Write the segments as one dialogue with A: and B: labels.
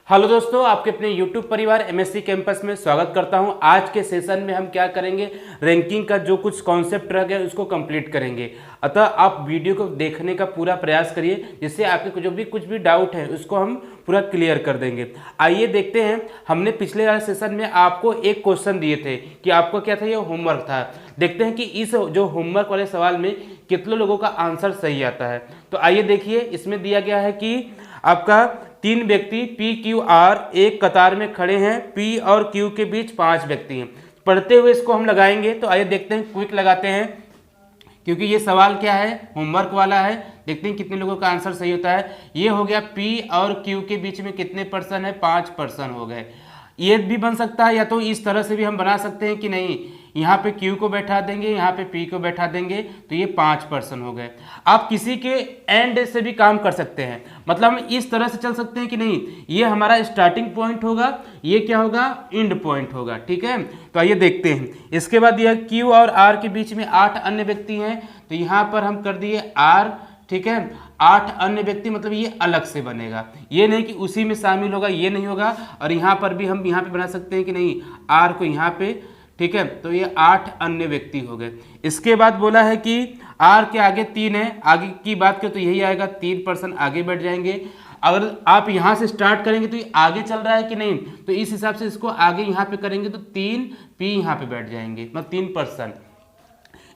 A: Hello दोस्तों, आपके अपने YouTube परिवार MSc कैंपस में स्वागत करता हूं। आज के सेशन में हम क्या करेंगे, रैंकिंग का जो कुछ कॉन्सेप्ट रह गया उसको कंप्लीट करेंगे। अतः आप वीडियो को देखने का पूरा प्रयास करिए, जिससे आपके जो भी कुछ भी डाउट है उसको हम पूरा क्लियर कर देंगे। आइए देखते हैं। हमने पिछले वाले सेशन में आपको एक क्वेश्चन दिए थे कि आपको क्या था, ये होमवर्क था। देखते हैं कि इस जो होमवर्क वाले सवाल में कितने लोगों का आंसर सही आता है। तो आइए देखिए, इसमें दिया गया है कि आपका 3 व्यक्ति P Q R एक कतार में खड़े हैं। P और Q के बीच 5 व्यक्ति हैं। पढ़ते हुए इसको हम लगाएंगे। तो आइए देखते हैं, क्विक लगाते हैं, क्योंकि ये सवाल क्या है, होमवर्क वाला है। देखते हैं कितने लोगों का आंसर सही होता है। ये हो गया P और Q के बीच में कितने पर्सन है, 5 पर्सन हो गए। ये भी बन सकता है, या तो इस तरह से भी हम बना सकते हैं कि नहीं, यहाँ पे Q को बैठा देंगे, यहाँ पे P को बैठा देंगे, तो ये 5 पर्सन हो गए। आप किसी के एंड से भी काम कर सकते हैं, मतलब हम इस तरह से चल सकते हैं कि नहीं, ये हमारा स्टार्टिंग पॉइंट होगा, ये क्या होगा, एंड पॉइंट होगा। ठीक है, तो आइए देखते हैं। इसके बाद यह Q और R के बीच में 8 अन्य व्यक्ति हैं, तो यहाँ पर हम कर दिए R। ठीक है, 8 अन्य व्यक्ति, मतलब ये अलग से बनेगा, ये नहीं कि उसी में शामिल होगा, ये नहीं होगा। और यहाँ पर भी हम यहाँ पे बना सकते हैं कि नहीं, R को यहाँ पे। ठीक है, तो ये 8 अन्य व्यक्ति हो गए। इसके बाद बोला है कि R के आगे 3 है, आगे की बात करें तो यही आएगा, 3 पर्सन आगे बैठ जाएंगे। अगर आप यहाँ से स्टार्ट करेंगे तो ये आगे चल रहा है कि नहीं, तो इस हिसाब से इसको आगे यहाँ पे करेंगे तो 3 P यहाँ पे बैठ जाएंगे, मतलब 3 पर्सन।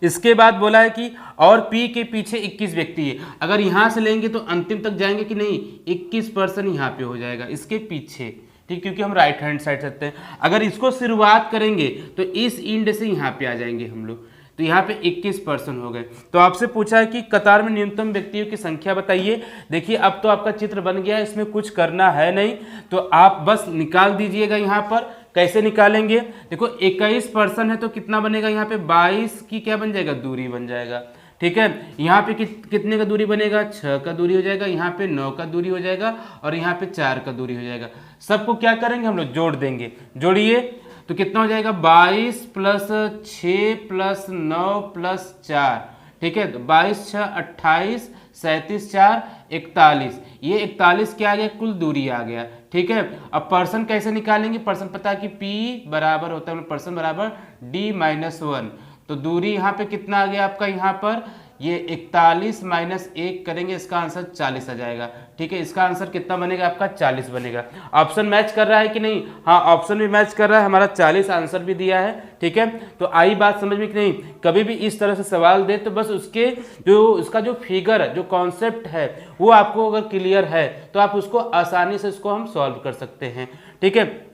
A: इसके बाद बोला है कि और P के पीछे 21 व्यक्ति है। अगर यहाँ से लेंगे तो अंतिम तक जाएंगे कि नहीं, 21 पर्सन यहाँ पे हो जाएगा इसके पीछे। ठीक, क्योंकि हम राइट हैंड साइड सकते हैं। अगर इसको शुरुआत करेंगे तो इस इंड से यहाँ पे आ जाएंगे हम लोग, तो यहाँ पे 21 पर्सन हो गए। तो आपसे पूछा है कि कतार में न्यूनतम व्यक्तियों की संख्या बताइए। देखिए, अब तो आपका चित्र बन गया है, इसमें कुछ करना है नहीं, तो आप बस निकाल दीजिएगा। यहाँ पर कैसे निकालेंगे, देखो 21 पर्सन है तो कितना बनेगा, यहाँ पे 22 की क्या बन जाएगा, दूरी बन जाएगा। ठीक है, यहाँ पे कितने का दूरी बनेगा, 6 का दूरी हो जाएगा, यहाँ पे 9 का दूरी हो जाएगा, और यहाँ पे 4 का दूरी हो जाएगा। सबको क्या करेंगे हम लोग, जोड़ देंगे। जोड़िए तो कितना हो जाएगा, 22 प्लस 6 प्लस 9 प्लस 4। ठीक है, तो 22 6 28, 37 4 41। ये 41 क्या आ गया, कुल दूरी आ गया। ठीक है, अब पर्सन कैसे निकालेंगे, पर्सन पता है कि P बराबर होता है पर्सन बराबर D-1। तो दूरी यहाँ पे कितना आ गया आपका, यहाँ पर ये 41 माइनस 1 करेंगे, इसका आंसर 40 आ जाएगा। ठीक है, इसका आंसर कितना बनेगा आपका, 40 बनेगा। ऑप्शन मैच कर रहा है कि नहीं, हाँ ऑप्शन भी मैच कर रहा है, हमारा 40 आंसर भी दिया है। ठीक है, तो आई बात समझ में कि नहीं। कभी भी इस तरह से सवाल दे तो बस उसके जो उसका जो फिगर जो कॉन्सेप्ट है वो आपको अगर क्लियर है तो आप उसको आसानी से उसको हम सॉल्व कर सकते हैं। ठीक है,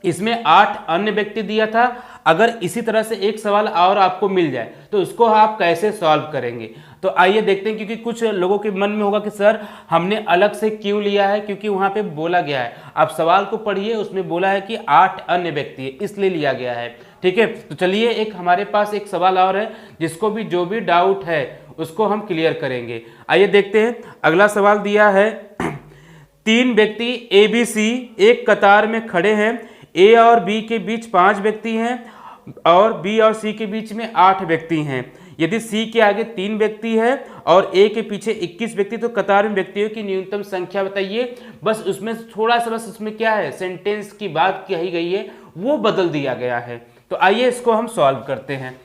A: इसमें 8 अन्य व्यक्ति दिया था। अगर इसी तरह से एक सवाल और आपको मिल जाए तो उसको आप कैसे सॉल्व करेंगे, तो आइए देखते हैं। क्योंकि कुछ लोगों के मन में होगा कि सर हमने अलग से क्यों लिया है, क्योंकि वहां पे बोला गया है, आप सवाल को पढ़िए, उसमें बोला है कि 8 अन्य व्यक्ति है, इसलिए लिया गया है। ठीक है, तो चलिए एक हमारे पास एक सवाल और है, जिसको भी जो भी डाउट है उसको हम क्लियर करेंगे। आइए देखते हैं। अगला सवाल दिया है, 3 व्यक्ति ABC एक कतार में खड़े हैं। A और B के बीच 5 व्यक्ति हैं और B और C के बीच में 8 व्यक्ति हैं। यदि C के आगे 3 व्यक्ति है और A के पीछे 21 व्यक्ति, तो कतार में व्यक्तियों की न्यूनतम संख्या बताइए। बस उसमें थोड़ा सा, बस उसमें क्या है, सेंटेंस की बात कही गई है, वो बदल दिया गया है। तो आइए इसको हम सॉल्व करते हैं।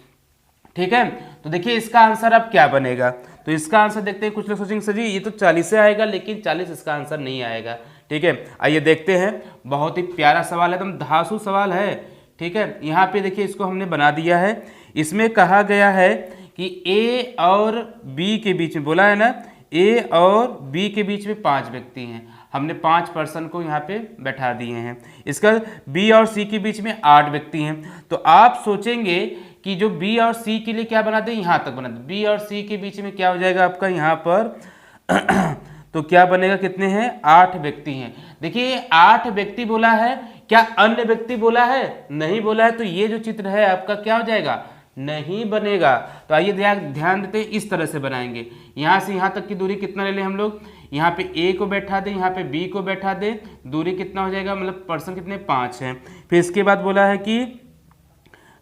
A: ठीक है, तो देखिए इसका आंसर अब क्या बनेगा। तो इसका आंसर देखते हैं। कुछ लोग सोचेंगे सर जी ये तो 40 से आएगा, लेकिन 40 इसका आंसर नहीं आएगा। ठीक है, आइए देखते हैं। बहुत ही प्यारा सवाल है, एकदम धांसू सवाल है। ठीक है, यहाँ पे देखिए इसको हमने बना दिया है। इसमें कहा गया है कि A और B के बीच में, बोला है ना, A और B के बीच में 5 व्यक्ति हैं। हमने 5 पर्सन को यहाँ पे बैठा दिए हैं। इसका B और C के बीच में 8 व्यक्ति हैं। तो आप सोचेंगे कि जो B और C के लिए क्या बना दे, यहाँ तक बना दे। B और C के बीच में क्या हो जाएगा आपका यहाँ पर तो क्या बनेगा, कितने हैं, 8 व्यक्ति हैं। देखिए 8 व्यक्ति बोला है, क्या अन्य व्यक्ति बोला है, नहीं बोला है, तो ये जो चित्र है आपका क्या हो जाएगा, नहीं बनेगा। तो आइए ध्यान देते हैं, इस तरह से बनाएंगे। यहाँ से यहाँ तक की दूरी कितना ले लें हम लोग, यहाँ पे A को बैठा दें, यहाँ पे B को बैठा दें, दूरी कितना हो जाएगा, मतलब पर्सन कितने, 5 हैं। फिर इसके बाद बोला है कि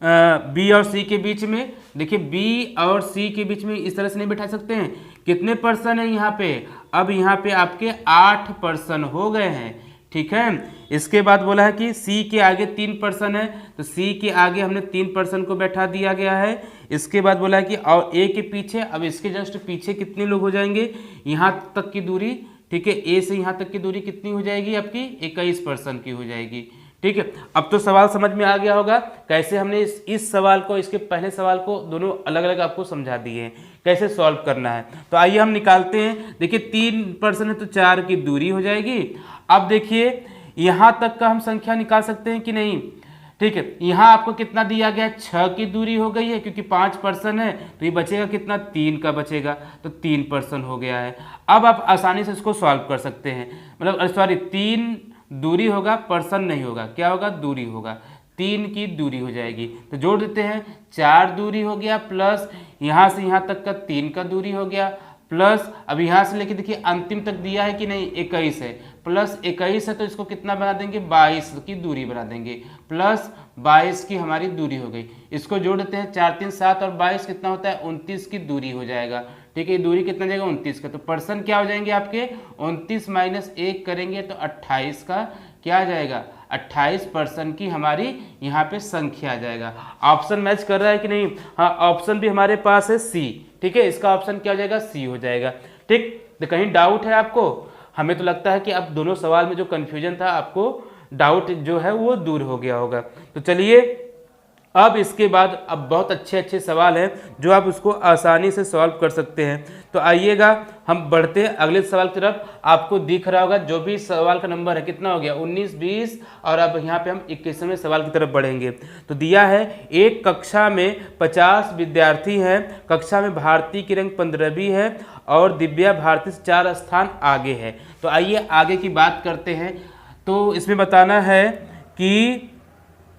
A: B और C के बीच में, देखिए B और C के बीच में इस तरह से नहीं बैठा सकते हैं। कितने पर्सन है यहाँ पे, अब यहाँ पे आपके 8 पर्सन हो गए हैं। ठीक है। इसके बाद बोला है कि सी के आगे 3% है, तो सी के आगे हमने 3% को बैठा दिया गया है। इसके बाद बोला है कि और ए के पीछे, अब इसके जस्ट पीछे कितने लोग हो जाएंगे, यहाँ तक की दूरी, ठीक है, ए से यहाँ तक की दूरी कितनी हो जाएगी आपकी, 21% की हो जाएगी। ठीक है, अब तो सवाल समझ में आ गया होगा कैसे हमने इस सवाल को, इसके पहले सवाल को दोनों अलग अलग आपको समझा दिए हैं कैसे सॉल्व करना है। तो आइए हम निकालते हैं। देखिए 3% है तो 4 की दूरी हो जाएगी। अब देखिए यहाँ तक का हम संख्या निकाल सकते हैं कि नहीं, ठीक है। यहाँ आपको कितना दिया गया, 6 की दूरी हो गई है, क्योंकि 5% है तो ये बचेगा कितना, 3 का बचेगा, तो 3% हो गया है। अब आप आसानी से इसको सॉल्व कर सकते हैं, मतलब सॉरी 3 दूरी होगा, पर्सन नहीं होगा, क्या होगा, दूरी होगा, 3 की दूरी हो जाएगी। तो जोड़ देते हैं, 4 दूरी हो गया, प्लस यहाँ से यहाँ तक का 3 का दूरी हो गया, प्लस अब यहाँ से लेके देखिए अंतिम तक दिया है कि नहीं, 21 है, प्लस 21 है तो इसको कितना बना देंगे, 22 की दूरी बना देंगे, प्लस 22 की हमारी दूरी हो गई। इसको जोड़ देते हैं, 4 3 7 और 22 कितना होता है, 29 की दूरी हो जाएगा। ठीक है, दूरी कितना जाएगा, 29 का। तो पर्सन क्या हो जाएंगे आपके, 29 माइनस 1 करेंगे तो 28 का क्या आ जाएगा, 28% की हमारी यहाँ पे संख्या आ जाएगा। ऑप्शन मैच कर रहा है कि नहीं, हाँ ऑप्शन भी हमारे पास है सी। ठीक है, इसका ऑप्शन क्या हो जाएगा, सी हो जाएगा। ठीक, तो कहीं डाउट है आपको, हमें तो लगता है कि अब दोनों सवाल में जो कन्फ्यूजन था आपको डाउट जो है वो दूर हो गया होगा। तो चलिए अब इसके बाद अब बहुत अच्छे अच्छे सवाल हैं जो आप उसको आसानी से सॉल्व कर सकते हैं। तो आइएगा हम बढ़ते हैं अगले सवाल की तरफ। आपको दिख रहा होगा जो भी सवाल का नंबर है कितना हो गया, 19 20, और अब यहाँ पे हम 21वें सवाल की तरफ बढ़ेंगे। तो दिया है एक कक्षा में 50 विद्यार्थी हैं, कक्षा में भारती की रैंक 15वीं है और दिव्या भारती से 4 स्थान आगे है। तो आइए आगे की बात करते हैं। तो इसमें बताना है कि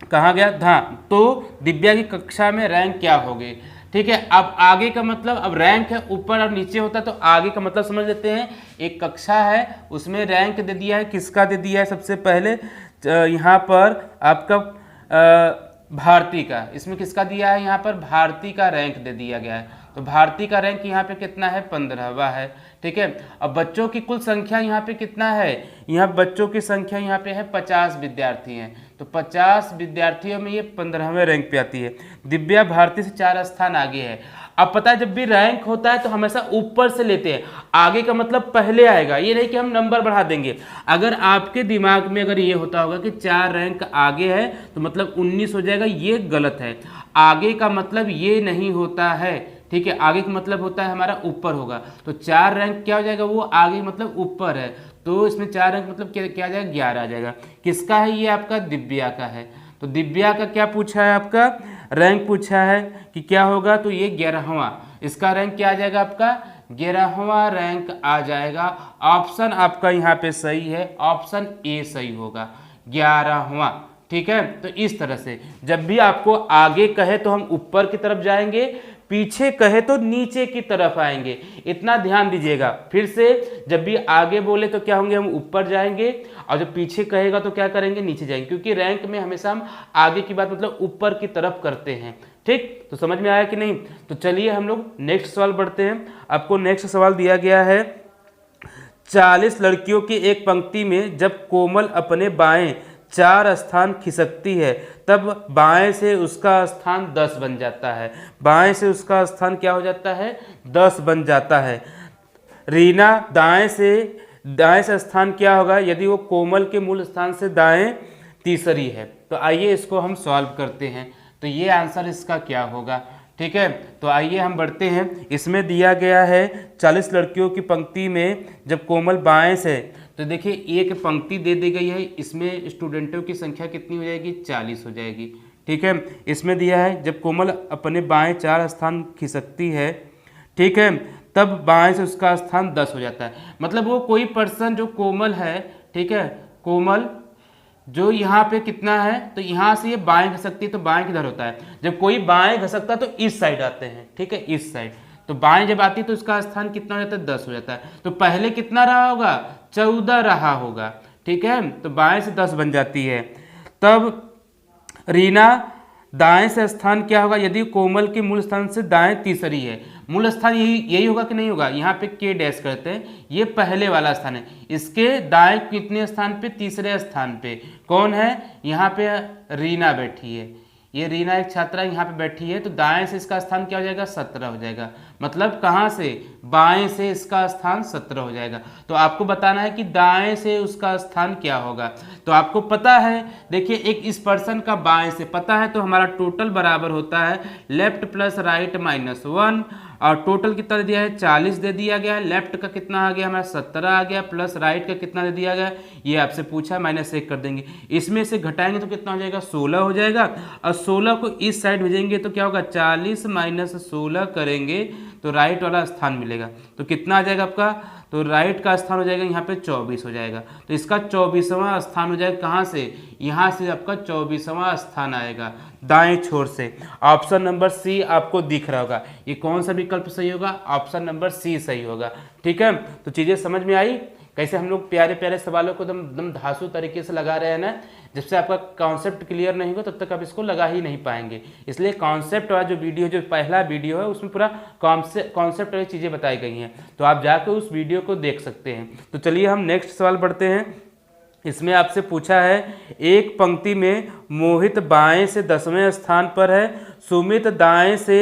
A: कहाँ गया, हाँ, तो दिव्या की कक्षा में रैंक क्या होगी। ठीक है, अब आगे का मतलब, अब रैंक है ऊपर और नीचे होता है, तो आगे का मतलब समझ लेते हैं। एक कक्षा है उसमें रैंक दे दिया है, किसका दे दिया है, सबसे पहले यहाँ पर आपका भारती का, इसमें किसका दिया है, यहाँ पर भारती का रैंक दे दिया गया है। तो भारती का रैंक यहाँ पे कितना है, 15वां है। ठीक है, अब बच्चों की कुल संख्या यहाँ पे कितना है, यहाँ बच्चों की संख्या यहाँ पे है 50 विद्यार्थी हैं, तो 50 विद्यार्थियों में ये 15वें रैंक पे आती है। दिव्या भारती से 4 स्थान आगे है। अब पता है जब भी रैंक होता है तो हमेशा ऊपर से लेते हैं, आगे का मतलब पहले आएगा, ये नहीं कि हम नंबर बढ़ा देंगे। अगर आपके दिमाग में अगर ये होता होगा कि 4 रैंक आगे है तो मतलब 19 हो जाएगा, ये गलत है। आगे का मतलब ये नहीं होता है, ठीक है, आगे का मतलब होता है हमारा ऊपर होगा। तो 4 रैंक क्या हो जाएगा, वो आगे मतलब ऊपर है, तो इसमें 4 रैंक मतलब क्या आ जाएगा, 11 आ जाएगा। किसका है, ये आपका दिव्या का है। तो दिव्या का क्या पूछा है, आपका रैंक पूछा है कि क्या होगा, तो ये 11वां, इसका रैंक क्या आ जाएगा, आपका 11वां रैंक आ जाएगा। ऑप्शन आपका यहाँ पे सही है, ऑप्शन ए सही होगा, 11वां। ठीक है, तो इस तरह से जब भी आपको आगे कहे तो हम ऊपर की तरफ जाएंगे, पीछे कहे तो नीचे की तरफ आएंगे, इतना ध्यान दीजिएगा। फिर से जब भी आगे बोले तो क्या होंगे, हम ऊपर जाएंगे, और जब पीछे कहेगा तो क्या करेंगे, नीचे जाएंगे, क्योंकि रैंक में हमेशा हम आगे की बात मतलब ऊपर की तरफ करते हैं। ठीक, तो समझ में आया कि नहीं। तो चलिए हम लोग नेक्स्ट सवाल बढ़ते हैं। आपको नेक्स्ट सवाल दिया गया है, 40 लड़कियों की एक पंक्ति में जब कोमल अपने बाएं 4 स्थान खिसकती है तब बाएं से उसका स्थान 10 बन जाता है। बाएं से उसका स्थान क्या हो जाता है, 10 बन जाता है। रीना दाएं से स्थान क्या होगा यदि वो कोमल के मूल स्थान से दाएं तीसरी है। तो आइए इसको हम सॉल्व करते हैं। तो ये आंसर इसका क्या होगा, ठीक है। तो आइए हम बढ़ते हैं। इसमें दिया गया है 40 लड़कियों की पंक्ति में जब कोमल बाएं से, तो देखिए एक पंक्ति दे दी गई है, इसमें स्टूडेंटों की संख्या कितनी हो जाएगी, 40 हो जाएगी। ठीक है, इसमें दिया है जब कोमल अपने बाएं 4 स्थान खिसकती है, ठीक है, तब बाएं से उसका स्थान 10 हो जाता है। मतलब वो कोई पर्सन जो कोमल है, ठीक है, कोमल जो यहाँ पे कितना है, तो यहाँ से ये बाएं घसकती है तो बाएं किधर होता है, जब कोई बाएं घसकता है तो इस साइड आते हैं, ठीक है, इस साइड। तो बाएं जब आती है तो उसका स्थान कितना हो जाता है, 10 हो जाता है। तो पहले कितना रहा होगा, 14 रहा होगा, ठीक है, तो बाएं से 10 बन जाती है। तब रीना दाएं से स्थान क्या होगा यदि कोमल के मूल स्थान से दाएं तीसरी है। मूल स्थान यही होगा कि नहीं होगा, यहाँ पे के डैश करते हैं, ये पहले वाला स्थान है, इसके दाएं कितने स्थान पे, तीसरे स्थान पे कौन है, यहाँ पे रीना बैठी है, ये रीना एक छात्रा यहाँ पे बैठी है, तो दाएं से इसका स्थान क्या हो जाएगा, 17 हो जाएगा। मतलब कहाँ से, बाएं से इसका स्थान 17 हो जाएगा। तो आपको बताना है कि दाएं से उसका स्थान क्या होगा। तो आपको पता है, देखिए एक इस पर्सन का बाएं से पता है, तो हमारा टोटल बराबर होता है लेफ्ट प्लस राइट -1, और टोटल कितना दे दिया है, 40 दे दिया गया है। लेफ्ट का कितना आ गया हमारा, 17 आ गया, प्लस राइट का कितना दे दिया गया, ये आपसे पूछा, -1 कर देंगे। इसमें से घटाएंगे तो कितना हो जाएगा, 16 हो जाएगा, और 16 को इस साइड भेजेंगे तो क्या होगा, 40 - 16 करेंगे तो राइट वाला स्थान मिलेगा। तो कितना आ जाएगा आपका, तो राइट का स्थान हो जाएगा यहाँ पे 24 हो जाएगा। तो इसका 24वां स्थान हो जाएगा, कहाँ से, यहाँ से आपका 24वां स्थान आएगा दाएं छोर से। ऑप्शन नंबर सी आपको दिख रहा होगा। ये कौन सा विकल्प सही होगा, ऑप्शन नंबर सी सही होगा। ठीक है, तो चीज़ें समझ में आई, कैसे हम लोग प्यारे प्यारे सवालों को एकदम धांसू तरीके से लगा रहे हैं ना। जब से आपका कॉन्सेप्ट क्लियर नहीं होगा तब तक आप इसको लगा ही नहीं पाएंगे। इसलिए कॉन्सेप्ट वाला जो वीडियो, जो पहला वीडियो है, उसमें पूरा कॉन्सेप्ट वाली चीज़ें बताई गई हैं, तो आप जाकर उस वीडियो को देख सकते हैं। तो चलिए हम नेक्स्ट सवाल पढ़ते हैं। इसमें आपसे पूछा है, एक पंक्ति में मोहित बाएं से 10वें स्थान पर है, सुमित दाएं से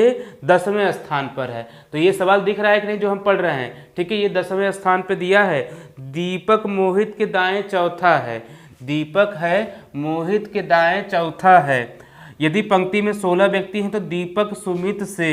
A: 10वें स्थान पर है। तो ये सवाल दिख रहा है कि नहीं जो हम पढ़ रहे हैं, ठीक है। ये 10वें स्थान पे दिया है, दीपक मोहित के दाएं चौथा है, दीपक है मोहित के दाएं चौथा है। यदि पंक्ति में 16 व्यक्ति हैं तो दीपक सुमित से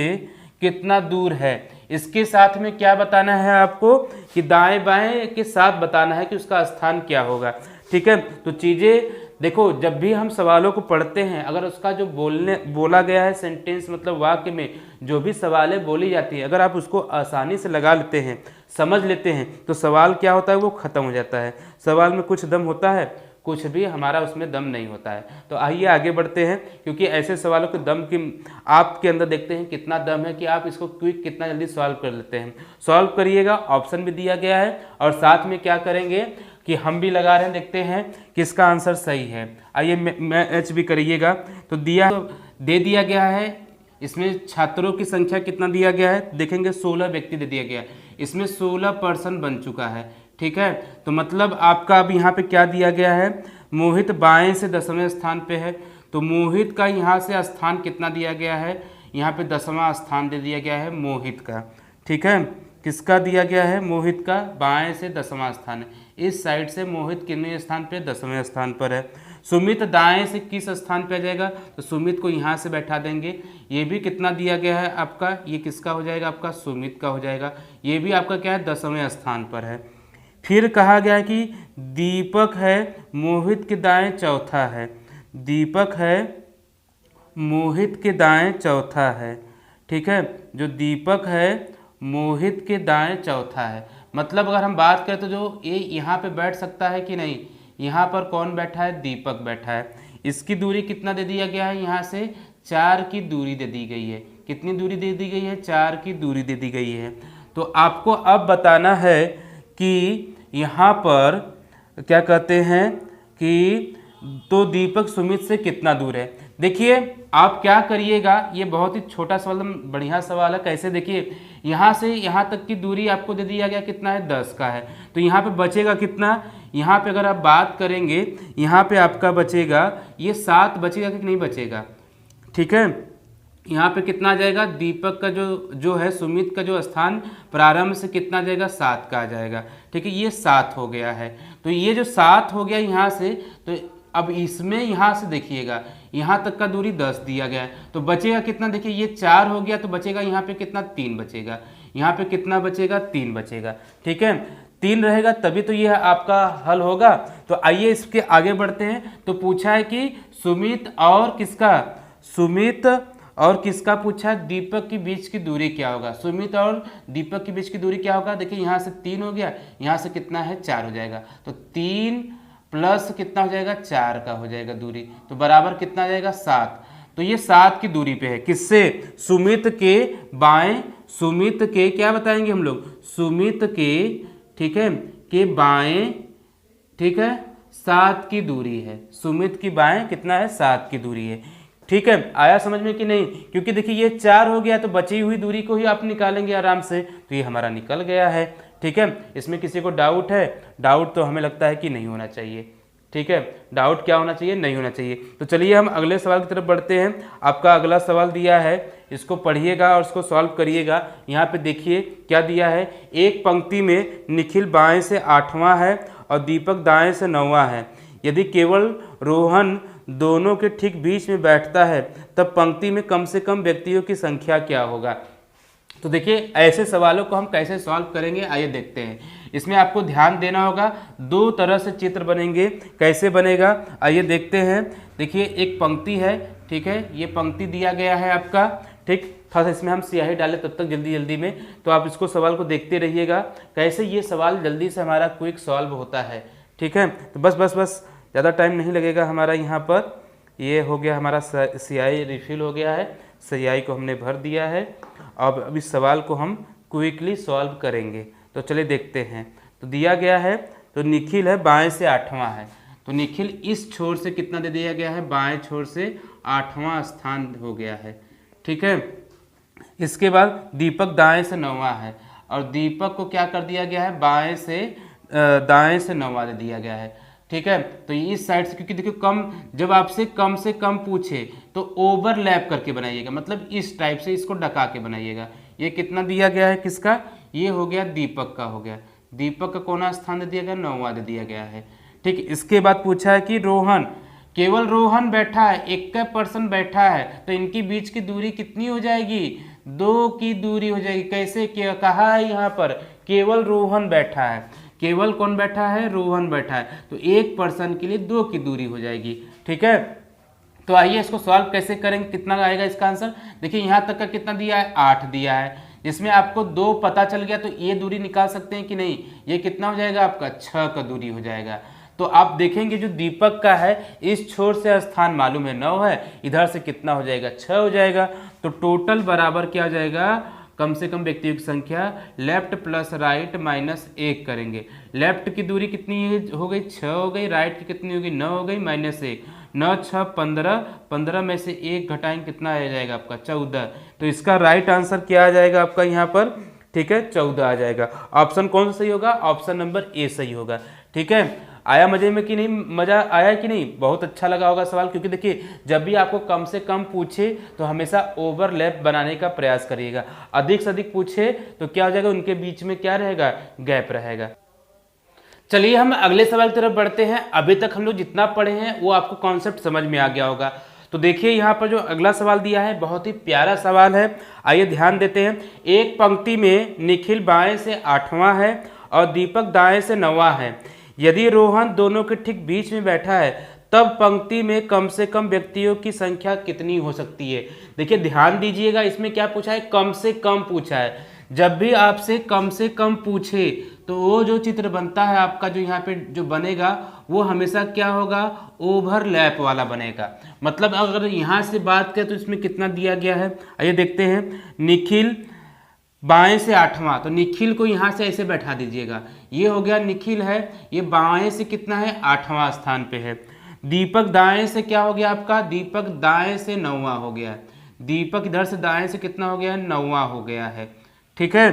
A: कितना दूर है। इसके साथ में क्या बताना है आपको, कि दाएं बाएं के साथ बताना है कि उसका स्थान क्या होगा। ठीक है, तो चीज़ें देखो, जब भी हम सवालों को पढ़ते हैं, अगर उसका जो बोला गया है सेंटेंस, मतलब वाक्य में जो भी सवालें बोली जाती है, अगर आप उसको आसानी से लगा लेते हैं, समझ लेते हैं, तो सवाल क्या होता है, वो ख़त्म हो जाता है। सवाल में कुछ दम होता है, कुछ भी हमारा उसमें दम नहीं होता है। तो आइए आगे बढ़ते हैं, क्योंकि ऐसे सवालों के दम की आपके अंदर देखते हैं कितना दम है कि आप इसको क्विक कितना जल्दी सॉल्व कर लेते हैं। सॉल्व करिएगा, ऑप्शन भी दिया गया है, और साथ में क्या करेंगे कि हम भी लगा रहे हैं, देखते हैं किसका आंसर सही है। आइए मैच भी करिएगा। तो दे दिया गया है, इसमें छात्रों की संख्या कितना दिया गया है, देखेंगे 16 व्यक्ति दे दिया गया है, इसमें 16 पर्सन बन चुका है। ठीक है, तो मतलब आपका अब यहाँ पे क्या दिया गया है, मोहित बाएं से 10वें स्थान पे है, तो मोहित का यहाँ से स्थान कितना दिया गया है, यहाँ पे 10वां स्थान दे दिया गया है मोहित का। ठीक है, किसका दिया गया है, मोहित का, बाएं से 10वां स्थान है, इस साइड से मोहित कितने स्थान पे, 10वें स्थान पर है। सुमित दाएं से किस स्थान पे आ जाएगा, तो सुमित को यहाँ से बैठा देंगे, ये भी कितना दिया गया है आपका, ये किसका हो जाएगा, आपका सुमित का हो जाएगा, ये भी आपका क्या है, 10वें स्थान पर है। फिर कहा गया कि दीपक है मोहित के दाएं चौथा है, दीपक है मोहित के दाएं चौथा है। ठीक है, जो दीपक है मोहित के दाएं चौथा है, मतलब अगर हम बात करें तो जो ये यहाँ पे बैठ सकता है कि नहीं, यहाँ पर कौन बैठा है, दीपक बैठा है। इसकी दूरी कितना दे दिया गया है, यहाँ से 4 की दूरी दे दी गई है। कितनी दूरी दे दी गई है, 4 की दूरी दे दी गई है। तो आपको अब बताना है कि यहाँ पर क्या कहते हैं कि तो दीपक सुमित से कितना दूर है। देखिए आप क्या करिएगा, ये बहुत ही छोटा सवाल, बढ़िया सवाल है। कैसे, देखिए यहाँ से यहाँ तक की दूरी आपको दे दिया गया कितना है, 10 का है, तो यहाँ पे बचेगा कितना, यहाँ पे अगर आप बात करेंगे, यहाँ पे आपका बचेगा ये 7 बचेगा कि नहीं बचेगा। ठीक है, यहाँ पे कितना आ जाएगा, दीपक का जो है सुमित का जो स्थान प्रारंभ से कितना आ जाएगा, 7 का आ जाएगा। ठीक है, ये 7 हो गया है। तो ये जो 7 हो गया यहाँ से, तो अब इसमें यहाँ से देखिएगा यहाँ तक का दूरी 10 दिया गया है, तो बचेगा कितना, देखिए ये 4 हो गया, तो बचेगा यहाँ पे कितना, 3 बचेगा, यहाँ पे कितना बचेगा, 3 बचेगा। ठीक है, 3 रहेगा तभी तो यह आपका हल होगा। तो आइए इसके आगे बढ़ते हैं। तो पूछा है कि सुमित और किसका पूछा है, दीपक के बीच की दूरी क्या होगा, सुमित और दीपक के बीच की दूरी क्या होगा। देखिए यहाँ से 3 हो गया, यहाँ से कितना है, 4 हो जाएगा, तो 3 प्लस कितना हो जाएगा, 4 का हो जाएगा दूरी, तो बराबर कितना आ जाएगा, 7। तो ये 7 की दूरी पे है, किससे, सुमित के बाएं, सुमित के क्या बताएंगे हम लोग, सुमित के, ठीक है, के बाएं, ठीक है, 7 की दूरी है, सुमित की बाएं कितना है, 7 की दूरी है। ठीक है, आया समझ में कि नहीं? क्योंकि देखिए ये 4 हो गया तो बची हुई दूरी को ही आप निकालेंगे आराम से, तो ये हमारा निकल गया है। ठीक है, इसमें किसी को डाउट है? डाउट तो हमें लगता है कि नहीं होना चाहिए। ठीक है, डाउट क्या होना चाहिए? नहीं होना चाहिए। तो चलिए हम अगले सवाल की तरफ बढ़ते हैं। आपका अगला सवाल दिया है, इसको पढ़िएगा और इसको सॉल्व करिएगा। यहाँ पे देखिए क्या दिया है, एक पंक्ति में निखिल बाएं से 8वां है और दीपक दाएं से 9वां है। यदि केवल रोहन दोनों के ठीक बीच में बैठता है तब पंक्ति में कम से कम व्यक्तियों की संख्या क्या होगा? तो देखिए ऐसे सवालों को हम कैसे सॉल्व करेंगे, आइए देखते हैं। इसमें आपको ध्यान देना होगा, 2 तरह से चित्र बनेंगे। कैसे बनेगा आइए देखते हैं। देखिए एक पंक्ति है, ठीक है, ये पंक्ति दिया गया है आपका, ठीक। थोड़ा सा इसमें हम स्याही डालें तब तक जल्दी जल्दी में, तो आप इसको सवाल को देखते रहिएगा कैसे ये सवाल जल्दी से हमारा क्विक सॉल्व होता है। ठीक है, तो बस ज़्यादा टाइम नहीं लगेगा हमारा। यहाँ पर ये हो गया हमारा स्याही रिफिल हो गया है, स्याही को हमने भर दिया है। अब इस सवाल को हम क्विकली सॉल्व करेंगे। तो चलिए देखते हैं। तो दिया गया है, तो निखिल है बाएं से 8वां है, तो निखिल इस छोर से कितना दे दिया गया है, बाएं छोर से 8वां स्थान हो गया है। ठीक है, इसके बाद दीपक दाएं से 9वां है और दीपक को क्या कर दिया गया है, बाएं से दाएं से 9वां दे दिया गया है। ठीक है, तो इस साइड से, क्योंकि देखिए जब आपसे कम पूछे तो ओवरलैप करके बनाइएगा, मतलब इस टाइप से इसको डका के बनाइएगा। ये कितना दिया गया है, किसका? ये हो गया दीपक का हो गया। दीपक का कौन स्थान दे दिया गया, 9वां दे दिया गया है। ठीक, इसके बाद पूछा है कि रोहन, केवल रोहन बैठा है, एक पर्सन बैठा है, तो इनकी बीच की दूरी कितनी हो जाएगी, 2 की दूरी हो जाएगी। कैसे क्या कहा है यहाँ पर, केवल रोहन बैठा है, केवल कौन बैठा है, रोहन बैठा है, तो एक पर्सन के लिए 2 की दूरी हो जाएगी। ठीक है, तो आइए इसको सॉल्व कैसे करेंगे, कितना आएगा इसका आंसर। देखिए यहाँ तक का कितना दिया है, 8 दिया है। इसमें आपको 2 पता चल गया तो ये दूरी निकाल सकते हैं कि नहीं, ये कितना हो जाएगा आपका, 6 का दूरी हो जाएगा। तो आप देखेंगे जो दीपक का है इस छोर से स्थान मालूम है 9 है, इधर से कितना हो जाएगा, 6 हो जाएगा। तो टोटल बराबर क्या हो जाएगा, कम से कम व्यक्तियों की संख्या, लेफ्ट प्लस राइट माइनस 1 करेंगे। लेफ्ट की दूरी कितनी हो गई, 6 हो गई, राइट की कितनी हो गई, 9 हो गई, माइनस 1, 9 6 15, 15 में से 1 घटाएंगे कितना आ जाएगा आपका, 14। तो इसका राइट आंसर क्या आ जाएगा आपका यहाँ पर, ठीक है, 14 आ जाएगा। ऑप्शन कौन सा सही होगा, ऑप्शन नंबर ए सही होगा। ठीक है, आया मजे में कि नहीं, मजा आया कि नहीं, बहुत अच्छा लगा होगा सवाल। क्योंकि देखिए जब भी आपको कम से कम पूछे तो हमेशा ओवरलैप बनाने का प्रयास करिएगा, अधिक से अधिक पूछे तो क्या हो जाएगा, उनके बीच में क्या रहेगा, गैप रहेगा। चलिए हम अगले सवाल की तरफ बढ़ते हैं। अभी तक हम लोग जितना पढ़े हैं वो आपको कॉन्सेप्ट समझ में आ गया होगा। तो देखिए यहाँ पर जो अगला सवाल दिया है बहुत ही प्यारा सवाल है, आइए ध्यान देते हैं। एक पंक्ति में निखिल बाएं से 8वां है और दीपक दाएं से 9वां है। यदि रोहन दोनों के ठीक बीच में बैठा है तब पंक्ति में कम से कम व्यक्तियों की संख्या कितनी हो सकती है। देखिए ध्यान दीजिएगा, इसमें क्या पूछा है, कम से कम पूछा है। जब भी आपसे कम से कम पूछे तो वो जो चित्र बनता है आपका, जो यहाँ पे जो बनेगा वो हमेशा क्या होगा, ओवरलैप वाला बनेगा। मतलब अगर यहाँ से बात करें तो इसमें कितना दिया गया है, आइए देखते हैं। निखिल बाएं से 8वां, तो निखिल को यहाँ से ऐसे बैठा दीजिएगा, ये हो गया निखिल है, ये बाएं से कितना है, 8वां स्थान पे है। दीपक दाएं से क्या हो गया आपका, दीपक दाएं से 9वां हो गया। दीपक इधर से दाएं से कितना हो गया, 9वां हो गया है। ठीक है,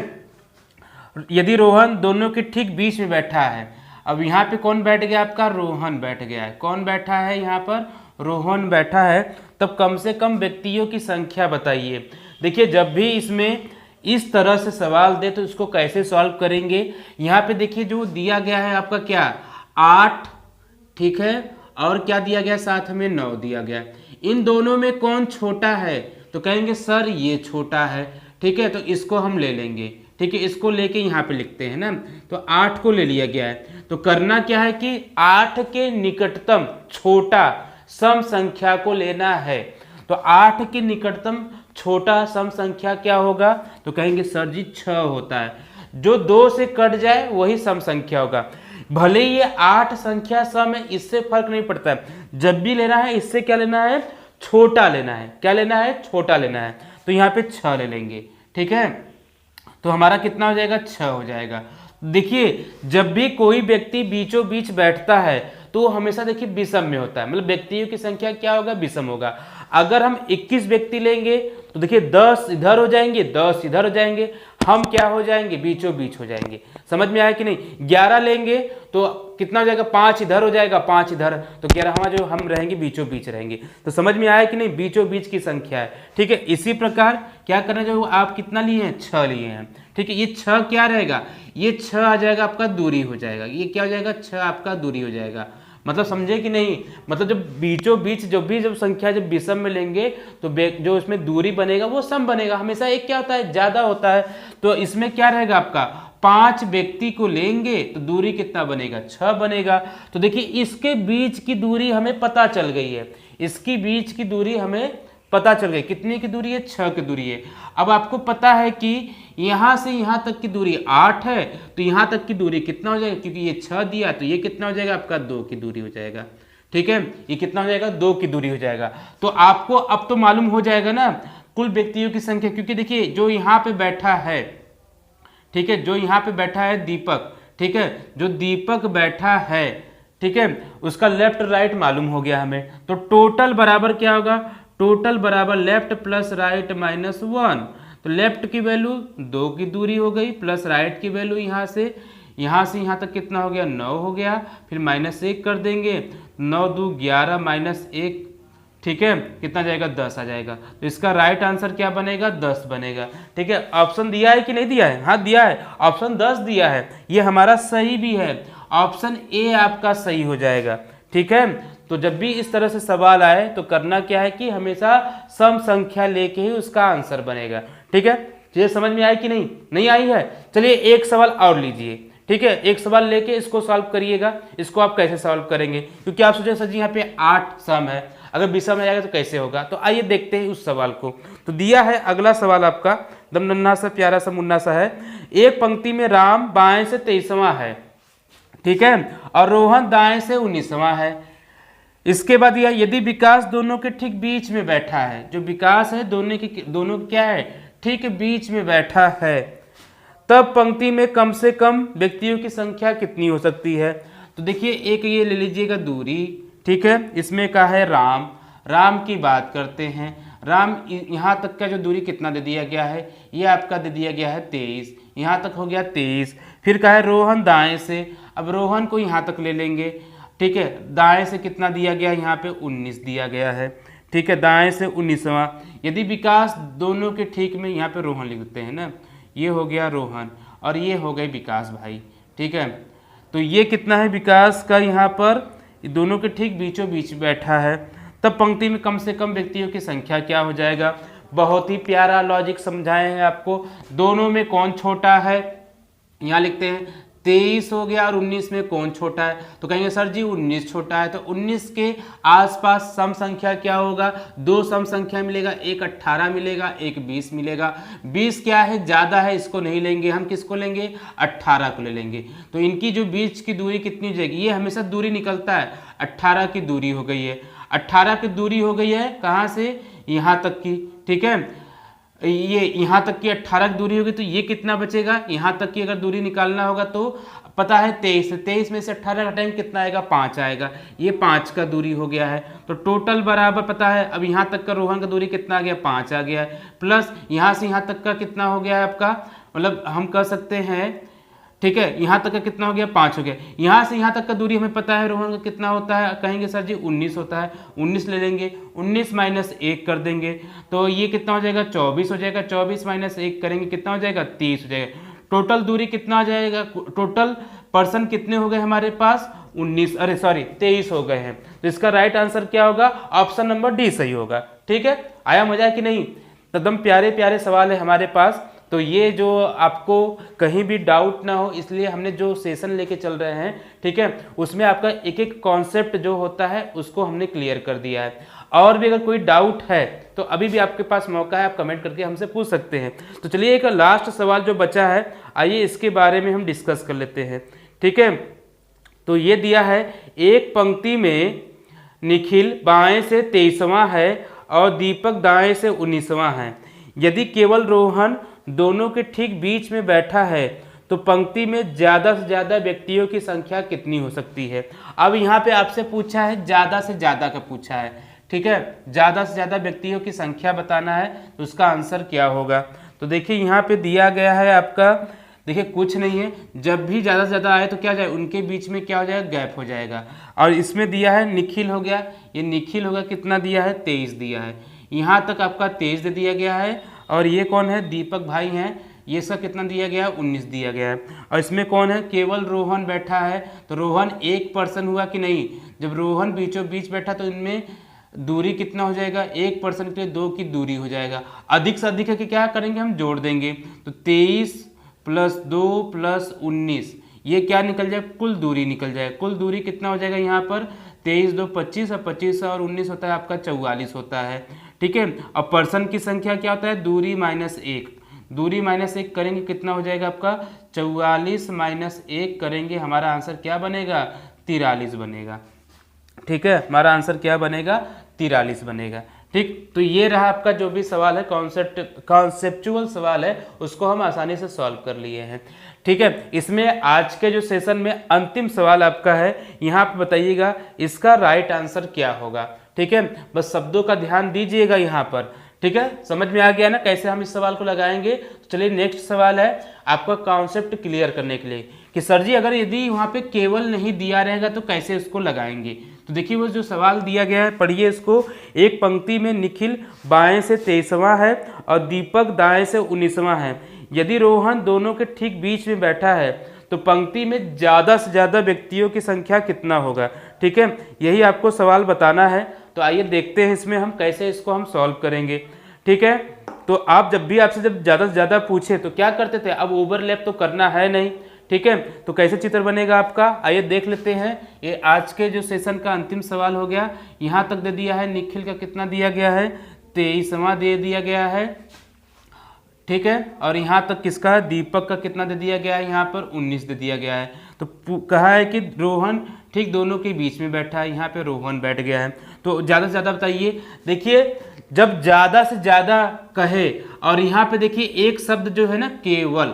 A: यदि रोहन दोनों के ठीक बीच में बैठा है, अब यहाँ पे कौन बैठ गया आपका, रोहन बैठ गया है। कौन बैठा है यहाँ पर, रोहन बैठा है, तब कम से कम व्यक्तियों की संख्या बताइए। देखिए जब भी इसमें इस तरह से सवाल दे तो इसको कैसे सॉल्व करेंगे। यहाँ पे देखिए जो दिया गया है आपका क्या, 8, ठीक है, और क्या दिया गया, साथ में 9 दिया गया। इन दोनों में कौन छोटा है, तो कहेंगे सर ये छोटा है। ठीक है, तो इसको हम ले लेंगे, ठीक है, इसको लेके यहाँ पे लिखते हैं ना, तो 8 को ले लिया गया है। तो करना क्या है कि 8 के निकटतम छोटा सम संख्या को लेना है। तो 8 के निकटतम छोटा सम संख्या क्या होगा, तो कहेंगे सर जी 6 होता है। जो 2 से कट जाए वही सम संख्या होगा। भले ये 8 संख्या सम है, इससे फर्क नहीं पड़ता है। जब भी लेना है इससे क्या लेना है, छोटा लेना है। क्या लेना है, छोटा लेना है। तो यहाँ पे 6 ले लेंगे। ठीक है, तो हमारा कितना हो जाएगा, 6 हो जाएगा। देखिए जब भी कोई व्यक्ति बीचों बीच बैठता है तो हमेशा देखिए विषम में होता है, मतलब व्यक्तियों की संख्या क्या होगा, विषम होगा। अगर हम 21 व्यक्ति लेंगे तो देखिए 10 इधर हो जाएंगे, 10 इधर हो जाएंगे, हम क्या हो जाएंगे, बीचों बीच हो जाएंगे। समझ में आया कि नहीं। 11 लेंगे तो कितना हो जाएगा, 5 इधर हो जाएगा, 5 इधर, तो 11वां जो हम रहेंगे बीचों बीच रहेंगे। तो समझ में आया कि नहीं, बीचों बीच की संख्या है। ठीक है, इसी प्रकार क्या करना चाहिए, आप कितना लिए हैं, 6 लिए हैं। ठीक है, ये 6 क्या रहेगा, ये 6 आ जाएगा आपका दूरी हो जाएगा, ये क्या हो जाएगा, 6 आपका दूरी हो जाएगा। मतलब समझे कि नहीं, मतलब जब बीचों बीच जब संख्या जब विषम में लेंगे तो जो इसमें दूरी बनेगा वो सम बनेगा। हमेशा एक क्या होता है, ज्यादा होता है। तो इसमें क्या रहेगा आपका, 5 व्यक्ति को लेंगे तो दूरी कितना बनेगा, 6 बनेगा। तो देखिए इसके बीच की दूरी हमें पता चल गई है, इसकी बीच की दूरी हमें पता चल गई, कितने की दूरी है, 6 की दूरी है। अब आपको पता है कि यहां से यहां तक की दूरी 8 है, तो यहां तक की दूरी कितना हो जाएगा, क्योंकि ये 6 दिया तो ये कितना हो जाएगा आपका, 2 की दूरी हो जाएगा। ठीक है, ये कितना हो जाएगा, 2 की दूरी हो जाएगा। तो आपको अब तो मालूम हो जाएगा ना कुल व्यक्तियों की संख्या, क्योंकि देखिए जो यहाँ पे बैठा है, ठीक है, जो यहाँ पे बैठा है दीपक, ठीक है, जो दीपक बैठा है, ठीक है, उसका लेफ्ट राइट मालूम हो गया हमें। तो टोटल बराबर क्या होगा, टोटल बराबर लेफ्ट प्लस राइट माइनस 1। तो लेफ्ट की वैल्यू 2 की दूरी हो गई, प्लस राइट की वैल्यू यहाँ से यहाँ तक कितना हो गया, 9 हो गया, फिर -1 कर देंगे, 9 2 11 -1, ठीक है, कितना जाएगा, 10 आ जाएगा। तो इसका राइट आंसर क्या बनेगा, 10 बनेगा। ठीक है, ऑप्शन दिया है कि नहीं दिया है, हाँ दिया है, ऑप्शन 10 दिया है, ये हमारा सही भी है, ऑप्शन ए आपका सही हो जाएगा। ठीक है, तो जब भी इस तरह से सवाल आए तो करना क्या है कि हमेशा सम संख्या लेके ही उसका आंसर बनेगा। ठीक है, ये समझ में आई कि नहीं, नहीं आई है। चलिए एक सवाल और लीजिए। ठीक है, एक सवाल लेके इसको सॉल्व करिएगा। इसको आप कैसे सॉल्व करेंगे, क्योंकि आप सोचे सर जी यहाँ पे 8 सम है, अगर विषम में जाएगा तो कैसे होगा। तो आइए देखते हैं उस सवाल को। तो दिया है अगला सवाल आपका, एकदम नन्हा सा प्यारा सा मुन्ना सा है। एक पंक्ति में राम बाएं से 23वां है, ठीक है, और रोहन दाएं से 19वां है। इसके बाद यदि विकास दोनों के ठीक बीच में बैठा है, जो विकास है दोनों क्या है, ठीक बीच में बैठा है, तब पंक्ति में कम से कम व्यक्तियों की संख्या कितनी हो सकती है। तो देखिए एक ये ले लीजिएगा दूरी, ठीक है, इसमें का है राम की बात करते हैं। राम यहाँ तक का जो दूरी कितना दे दिया गया है, ये आपका दे दिया गया है 23, यहाँ तक हो गया 23। फिर का है रोहन दाएं से, अब रोहन को यहाँ तक ले लेंगे, ठीक है, दाएं से कितना दिया गया है, यहाँ पे 19 दिया गया है। ठीक है, दाएं से 19वां। यदि विकास दोनों के ठीक में, यहाँ पे रोहन लिखते हैं ना, ये हो गया रोहन और ये हो गए विकास भाई। ठीक है, तो ये कितना है विकास का, यहाँ पर दोनों के ठीक बीचों बीच बैठा है, तब पंक्ति में कम से कम व्यक्तियों की संख्या क्या हो जाएगा। बहुत ही प्यारा लॉजिक समझाए हैं आपको। दोनों में कौन छोटा है, यहाँ लिखते हैं 23 हो गया और 19 में कौन छोटा है, तो कहेंगे सर जी 19 छोटा है। तो 19 के आसपास सम संख्या क्या होगा, 2 सम संख्या मिलेगा, एक 18 मिलेगा, एक 20 मिलेगा। 20 क्या है, ज़्यादा है, इसको नहीं लेंगे हम, किसको लेंगे, 18 को ले लेंगे। तो इनकी जो बीच की दूरी कितनी हो जाएगी, ये हमेशा दूरी निकलता है, 18 की दूरी हो गई है। 18 की दूरी हो गई है कहाँ से, यहाँ तक की। ठीक है, ये यहाँ तक की 18 की दूरी होगी, तो ये कितना बचेगा, यहाँ तक की अगर दूरी निकालना होगा तो पता है 23 में से 18 का टाइम कितना आएगा, 5 आएगा, ये 5 का दूरी हो गया है। तो टोटल बराबर पता है, अब यहाँ तक का रोहन का दूरी कितना आ गया, 5 आ गया है, प्लस यहाँ से यहाँ तक का कितना हो गया है आपका, मतलब हम कह सकते हैं, ठीक है, यहाँ तक का कितना हो गया, 5 हो गया। यहाँ से यहाँ तक का दूरी हमें पता है रोहन का कितना होता है, कहेंगे सर जी 19 होता है, 19 ले लेंगे, 19 - 1 कर देंगे, तो ये कितना हो जाएगा, 24 हो जाएगा। 24 - 1 करेंगे कितना हो जाएगा, 30 हो जाएगा। टोटल दूरी कितना आ जाएगा, टोटल पर्सन कितने हो गए हमारे पास, 23 हो गए हैं। तो इसका राइट आंसर क्या होगा, ऑप्शन नंबर डी सही होगा। ठीक है, आया मजा कि नहीं, एकदम प्यारे प्यारे सवाल है हमारे पास। तो ये जो आपको कहीं भी डाउट ना हो, इसलिए हमने जो सेशन लेके चल रहे हैं, ठीक है, उसमें आपका एक एक कॉन्सेप्ट जो होता है उसको हमने क्लियर कर दिया है। और भी अगर कोई डाउट है तो अभी भी आपके पास मौका है, आप कमेंट करके हमसे पूछ सकते हैं। तो चलिए एक लास्ट सवाल जो बचा है, आइए इसके बारे में हम डिस्कस कर लेते हैं। ठीक है, तो ये दिया है, एक पंक्ति में निखिल बाएं से 23वां है और दीपक दाएं से 19वां है। यदि केवल रोहन दोनों के ठीक बीच में बैठा है तो पंक्ति में ज़्यादा से ज़्यादा व्यक्तियों की संख्या कितनी हो सकती है। अब यहाँ पे आपसे पूछा है, ज़्यादा से ज़्यादा का पूछा है। ठीक है, ज़्यादा से ज़्यादा व्यक्तियों की संख्या बताना है, तो उसका आंसर क्या होगा। तो देखिए यहाँ पे दिया गया है आपका, देखिए कुछ नहीं है, जब भी ज़्यादा से ज़्यादा आए तो क्या हो जाए, उनके बीच में क्या हो जाएगा, गैप हो जाएगा। और इसमें दिया है निखिल हो गया, ये निखिल होगा, कितना दिया है, 23 दिया है, यहाँ तक आपका 23 दे दिया गया है। और ये कौन है, दीपक भाई हैं, ये इसका कितना दिया गया है, 19 दिया गया है। और इसमें कौन है, केवल रोहन बैठा है, तो रोहन एक पर्सन हुआ कि नहीं, जब रोहन बीचों बीच बैठा तो इनमें दूरी कितना हो जाएगा, एक पर्सन के लिए 2 की दूरी हो जाएगा। अधिक से अधिक है कि क्या करेंगे, हम जोड़ देंगे, तो 23 + 2 + 19, ये क्या निकल जाए, कुल दूरी निकल जाए। कुल दूरी कितना हो जाएगा यहाँ पर, 23 2 25 और 25 और 19 होता है आपका 44 होता है। ठीक है, अब पर्सन की संख्या क्या होता है, दूरी -1, दूरी -1 करेंगे कितना हो जाएगा आपका, 44 - 1 करेंगे, हमारा आंसर क्या बनेगा, 43 बनेगा। ठीक है, हमारा आंसर क्या बनेगा, 43 बनेगा। ठीक, तो ये रहा आपका जो भी सवाल है, कॉन्सेप्चुअल सवाल है, उसको हम आसानी से सॉल्व कर लिए हैं। ठीक है, इसमें आज के जो सेशन में अंतिम सवाल आपका है, यहाँ पे बताइएगा इसका राइट आंसर क्या होगा। ठीक है, बस शब्दों का ध्यान दीजिएगा यहाँ पर। ठीक है, समझ में आ गया ना कैसे हम इस सवाल को लगाएंगे। तो चलिए नेक्स्ट सवाल है आपका कॉन्सेप्ट क्लियर करने के लिए कि सर जी अगर यदि वहाँ पे केवल नहीं दिया रहेगा तो कैसे इसको लगाएंगे। तो देखिए वो जो सवाल दिया गया है, पढ़िए इसको। एक पंक्ति में निखिल बाएं से 23वां है और दीपक दाएं से 19वां है। यदि रोहन दोनों के ठीक बीच में बैठा है तो पंक्ति में ज़्यादा से ज़्यादा व्यक्तियों की संख्या कितना होगा। ठीक है, यही आपको सवाल बताना है। तो आइए देखते हैं इसमें हम कैसे इसको हम सॉल्व करेंगे। ठीक है, तो आप जब भी आपसे जब ज़्यादा से ज़्यादा पूछे तो क्या करते थे, अब ओवरलैप तो करना है नहीं। ठीक है, तो कैसे चित्र बनेगा आपका, आइए देख लेते हैं। ये आज के जो सेशन का अंतिम सवाल हो गया। यहाँ तक दे दिया है, निखिल का कितना दिया गया है, 23वां दे दिया गया है। ठीक है, और यहाँ तक किसका है, दीपक का कितना दे दिया गया है, यहाँ पर 19 दे दिया गया है। तो कहा है कि रोहन ठीक दोनों के बीच में बैठा है, यहाँ पे रोहन बैठ गया है। तो ज़्यादा से ज़्यादा बताइए। देखिए जब ज़्यादा से ज़्यादा कहे और यहाँ पे देखिए एक शब्द जो है ना, केवल,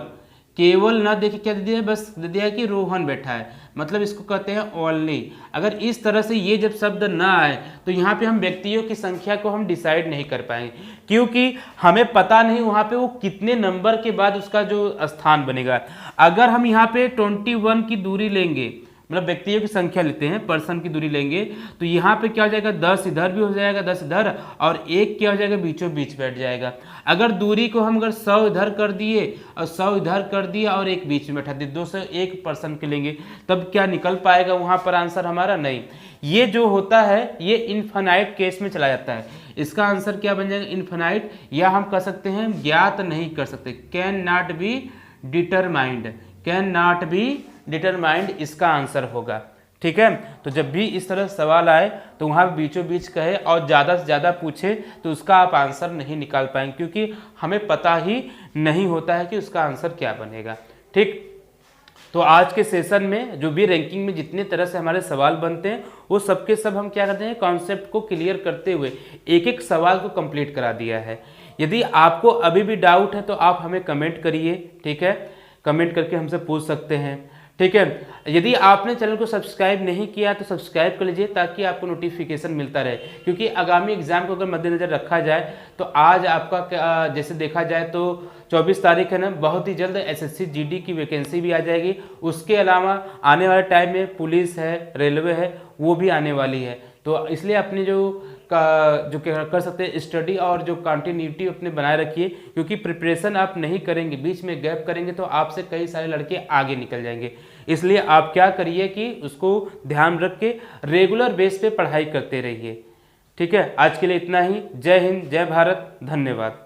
A: केवल ना देखिए क्या दे दिया है, बस दे दिया है कि रोहन बैठा है, मतलब इसको कहते हैं ओनली। अगर इस तरह से ये जब शब्द ना आए तो यहाँ पे हम व्यक्तियों की संख्या को हम डिसाइड नहीं कर पाएंगे, क्योंकि हमें पता नहीं वहाँ पे वो कितने नंबर के बाद उसका जो स्थान बनेगा। अगर हम यहाँ पे 21 की दूरी लेंगे, मतलब व्यक्तियों की संख्या लेते हैं, पर्सन की दूरी लेंगे, तो यहाँ पे क्या हो जाएगा, 10 इधर भी हो जाएगा, 10 इधर, और एक क्या हो जाएगा, बीचों बीच बैठ जाएगा। अगर दूरी को हम अगर 100 इधर कर दिए और 100 इधर कर दिया और एक बीच में बैठा दिए, 201 पर्सन के लेंगे, तब क्या निकल पाएगा वहाँ पर आंसर हमारा, नहीं। ये जो होता है ये इनफाइनाइट केस में चला जाता है। इसका आंसर क्या बन जाएगा, इनफाइनाइट, या हम कह सकते हैं ज्ञात नहीं कर सकते, can not be determined, can not be determined इसका आंसर होगा। ठीक है, तो जब भी इस तरह सवाल आए तो वहाँ बीचों बीच कहे और ज़्यादा से ज़्यादा पूछे तो उसका आप आंसर नहीं निकाल पाएंगे, क्योंकि हमें पता ही नहीं होता है कि उसका आंसर क्या बनेगा। ठीक, तो आज के सेशन में जो भी रैंकिंग में जितने तरह से हमारे सवाल बनते हैं वो सबके सब हम क्या करते हैं, कॉन्सेप्ट को क्लियर करते हुए एक एक सवाल को कंप्लीट करा दिया है। यदि आपको अभी भी डाउट है तो आप हमें कमेंट करिए। ठीक है, कमेंट करके हमसे पूछ सकते हैं। ठीक है, यदि आपने चैनल को सब्सक्राइब नहीं किया तो सब्सक्राइब कर लीजिए ताकि आपको नोटिफिकेशन मिलता रहे, क्योंकि आगामी एग्जाम को अगर मद्देनजर रखा जाए तो आज आपका जैसे देखा जाए तो 24 तारीख है ना, बहुत ही जल्द एसएससी जीडी की वैकेंसी भी आ जाएगी। उसके अलावा आने वाले टाइम में पुलिस है, रेलवे है, वो भी आने वाली है। तो इसलिए अपनी जो कर सकते हैं स्टडी और जो कंटिन्यूटी अपने बनाए रखिए, क्योंकि प्रिपरेशन आप नहीं करेंगे, बीच में गैप करेंगे तो आपसे कई सारे लड़के आगे निकल जाएंगे। इसलिए आप क्या करिए कि उसको ध्यान रख के रेगुलर बेस पे पढ़ाई करते रहिए। ठीक है, आज के लिए इतना ही। जय हिंद, जय भारत, धन्यवाद।